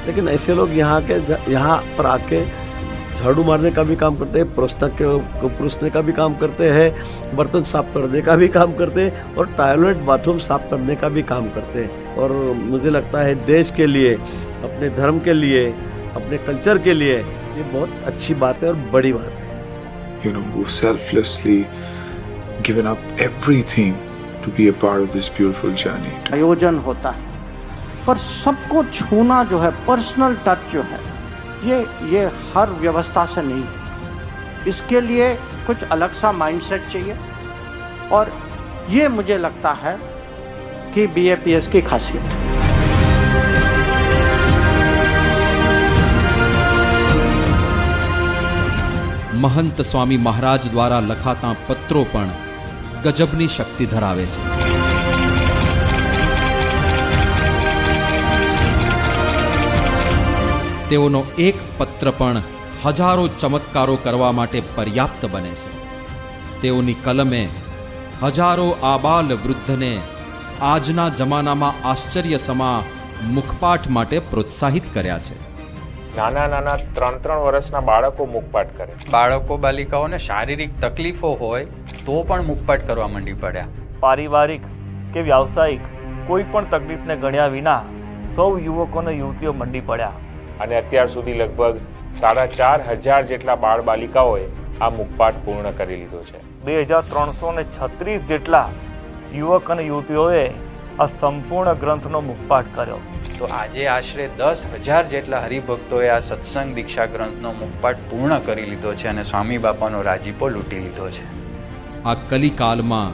लेकिन ऐसे लोग यहाँ पर आके झाड़ू मारने का भी काम करते हैं, परोसने का भी काम करते हैं, बर्तन साफ करने का भी काम करते हैं और टॉयलेट बाथरूम साफ करने का भी काम करते हैं। और मुझे लगता है देश के लिए, अपने धर्म के लिए, अपने कल्चर के लिए ये बहुत अच्छी बात है और बड़ी बात है। You know, who've selflessly given up everything to be a part of this beautiful journey. आयोजन होता है पर सबको छूना जो है, पर्सनल टच जो है, ये हर व्यवस्था से नहीं है। इसके लिए कुछ अलग सा माइंडसेट चाहिए और ये मुझे लगता है कि BAPS की खासियत है। महंत स्वामी महाराज द्वारा लखाता पत्रों पण गजबनी शक्ति धरावे छे। તેઓનો એક પત્ર પણ હજારો ચમત્કારો કરવા માટે પર્યાપ્ત બને છે। તેઓની કલમે હજારો આબાલ વૃદ્ધને આજના જમાનામાં આશ્ચર્ય સમા મુખપાઠ માટે પ્રોત્સાહિત કર્યા છે। નાના નાના 3-3 વર્ષના બાળકો મુખપાઠ કરે। બાળકો બાલિકાઓને શારીરિક તકલીફો હોય તો પણ મુખપાઠ કરવા માંડી પડ્યા। પારિવારિક કે વ્યાવસાયિક કોઈ પણ તકલીફને ગણ્યા વિના સૌ યુવકોને યુવતીઓ મંડી પડ્યા અને અત્યાર સુધી લગભગ 4500 જેટલા બાળ બાલિકાઓએ આ મુખપાઠ પૂર્ણ કરી લીધો છે। 2336 જેટલા યુવક અને યુવતીઓએ આ સંપૂર્ણ ગ્રંથનો મુખપાઠ કર્યો। તો આજે આશરે 10,000 જેટલા હરિભક્તોએ આ સત્સંગ દીક્ષા ગ્રંથનો મુખપાઠ પૂર્ણ કરી લીધો છે અને સ્વામી બાપાનો રાજીપો લૂંટી લીધો છે। આ કલિકાલમાં